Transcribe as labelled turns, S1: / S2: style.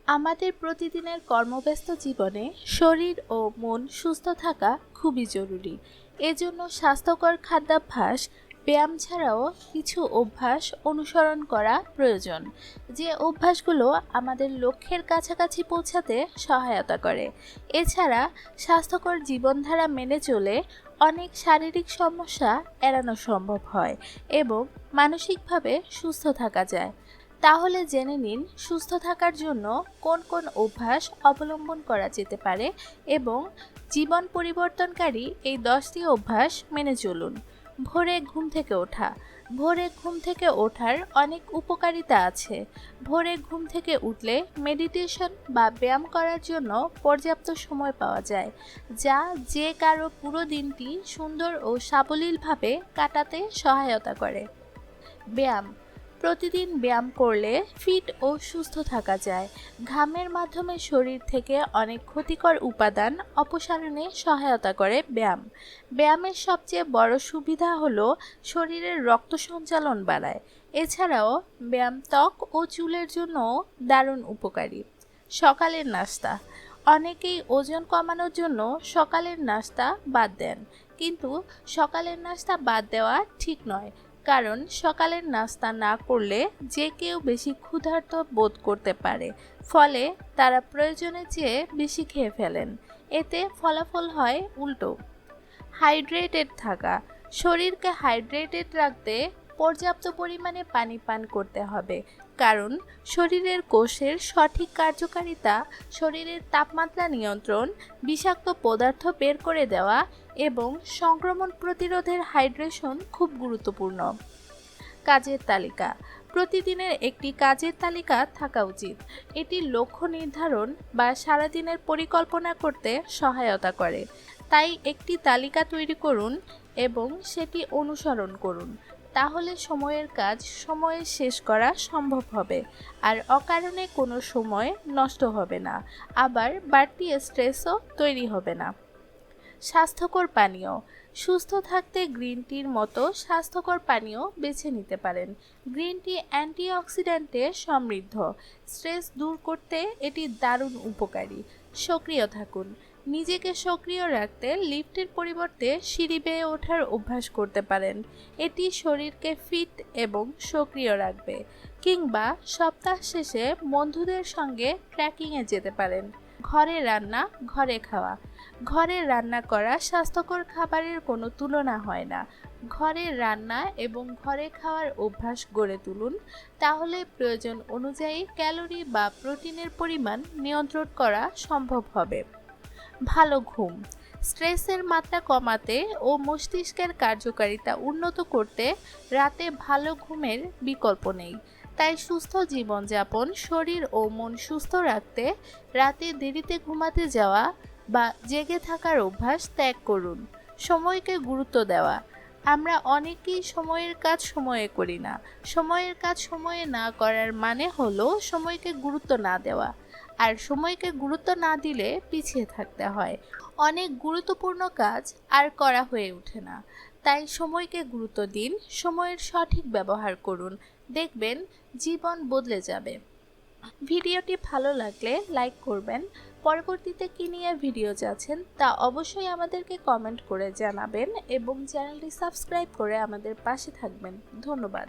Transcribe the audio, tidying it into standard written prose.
S1: আমাদের প্রতিদিনের কর্মব্যস্ত জীবনে শরীর ও মন সুস্থ থাকা খুবই জরুরি। এজন্য স্বাস্থ্যকর খাদ্যাভ্যাস, ব্যায়াম ছাড়াও কিছু অভ্যাস অনুসরণ করা প্রয়োজন, যে অভ্যাসগুলো আমাদের লক্ষ্যের কাছাকাছি পৌঁছাতে সহায়তা করে। এছাড়া স্বাস্থ্যকর জীবনধারা মেনে চলে অনেক শারীরিক সমস্যা এড়ানো সম্ভব হয় এবং মানসিকভাবে সুস্থ থাকা যায়। তাহলে জেনে নিন সুস্থ থাকার জন্য কোন কোন অভ্যাস অবলম্বন করা যেতে পারে এবং জীবন পরিবর্তনকারী এই 10টি অভ্যাস মেনে চলুন। ভোরে ঘুম থেকে ওঠা। ভোরে ঘুম থেকে ওঠার অনেক উপকারিতা আছে। ভোরে ঘুম থেকে উঠলে মেডিটেশন বা ব্যায়াম করার জন্য পর্যাপ্ত সময় পাওয়া যায়, যা যে কারো পুরো দিনটি সুন্দর ও সাবলীলভাবে কাটাতে সহায়তা করে। ব্যায়াম। প্রতিদিন ব্যায়াম করলে ফিট ও সুস্থ থাকা যায়। ঘামের মাধ্যমে শরীর থেকে অনেক ক্ষতিকর উপাদান অপসারণে সহায়তা করে ব্যায়াম। ব্যায়ামের সবচেয়ে বড় সুবিধা হলো শরীরের রক্ত সঞ্চালন বাড়ায়। এছাড়াও ব্যায়াম ত্বক ও চুলের জন্য দারুণ উপকারী। সকালের নাস্তা। অনেকেই ওজন কমানোর জন্য সকালের নাস্তা বাদ দেন, কিন্তু সকালের নাস্তা বাদ দেওয়া ঠিক নয়, কারণ সকালের নাস্তা না করলে যে কেউ বেশি ক্ষুধার্ত বোধ করতে পারে, ফলে তারা প্রয়োজনের চেয়ে বেশি খেয়ে ফেলেন। এতে ফলাফল হয় উল্টো। হাইড্রেটেড থাকা। শরীরকে হাইড্রেটেড রাখতে পর্যাপ্ত পরিমাণে পানি পান করতে হবে, কারণ শরীরের কোষের সঠিক কার্যকারিতা, শরীরের তাপমাত্রা নিয়ন্ত্রণ, বিষাক্ত পদার্থ বের করে দেওয়া এবং সংক্রমণ প্রতিরোধের হাইড্রেশন খুব গুরুত্বপূর্ণ। কাজের তালিকা। প্রতিদিনের একটি কাজের তালিকা থাকা উচিত। এটি লক্ষ্য নির্ধারণ বা সারাদিনের পরিকল্পনা করতে সহায়তা করে। তাই একটি তালিকা তৈরি করুন এবং সেটি অনুসরণ করুন। তাহলে সময়ের কাজ সময়ে শেষ করা সম্ভব হবে আর অকারণে কোনো সময় নষ্ট হবে না, আবার বাড়তি স্ট্রেসও তৈরি হবে না। স্বাস্থ্যকর পানীয়। সুস্থ থাকতে গ্রিন টির মতো স্বাস্থ্যকর পানীয় বেছে নিতে পারেন। গ্রিন টি অ্যান্টিঅক্সিডেন্টে সমৃদ্ধ। স্ট্রেস দূর করতে এটি দারুণ উপকারী। সক্রিয় থাকুন। নিজেকে সক্রিয় রাখতে লিফটের পরিবর্তে সিঁড়ি বেয়ে ওঠার অভ্যাস করতে পারেন। এটি শরীরকে ফিট এবং সক্রিয় রাখবে। কিংবা সপ্তাহ শেষে বন্ধুদের সঙ্গে ট্রেকিংয়ে যেতে পারেন। ঘরে রান্না, ঘরে খাওয়া। ঘরে রান্না করা স্বাস্থ্যকর খাবারের কোনো তুলনা হয় না। ঘরে রান্না এবং ঘরে খাওয়ার অভ্যাস গড়ে তুলুন, তাহলে প্রয়োজন অনুযায়ী ক্যালোরি বা প্রোটিনের পরিমাণ নিয়ন্ত্রণ করা সম্ভব হবে। ভালো ঘুম। স্ট্রেসের মাত্রা কমাতে ও মস্তিষ্কের কার্যকারিতা উন্নত করতে রাতে ভালো ঘুমের বিকল্প নেই। তাই সুস্থ জীবনযাপন, শরীর ও মন সুস্থ রাখতে রাতে দেরিতে ঘুমাতে যাওয়া বা জেগে থাকার অভ্যাস ত্যাগ করুন। সময়কে গুরুত্ব দেওয়া। আমরা অনেকেই সময়ের কাজ সময়ে করি না। সময়ের কাজ সময়ে না করার মানে হলো সময়কে গুরুত্ব না দেওয়া, আর সময়কে গুরুত্ব না দিলে পিছিয়ে থাকতে হয়। অনেক গুরুত্বপূর্ণ কাজ আর করা হয়ে ওঠে না। তাই সময়কে গুরুত্ব দিন, সময়ের সঠিক ব্যবহার করুন, দেখবেন জীবন বদলে যাবে। ভিডিওটি ভালো লাগলে লাইক করবেন। পরবর্তীতে কী নিয়ে ভিডিও চাচ্ছেন তা অবশ্যই আমাদেরকে কমেন্ট করে জানাবেন এবং চ্যানেলটি সাবস্ক্রাইব করে আমাদের পাশে থাকবেন। ধন্যবাদ।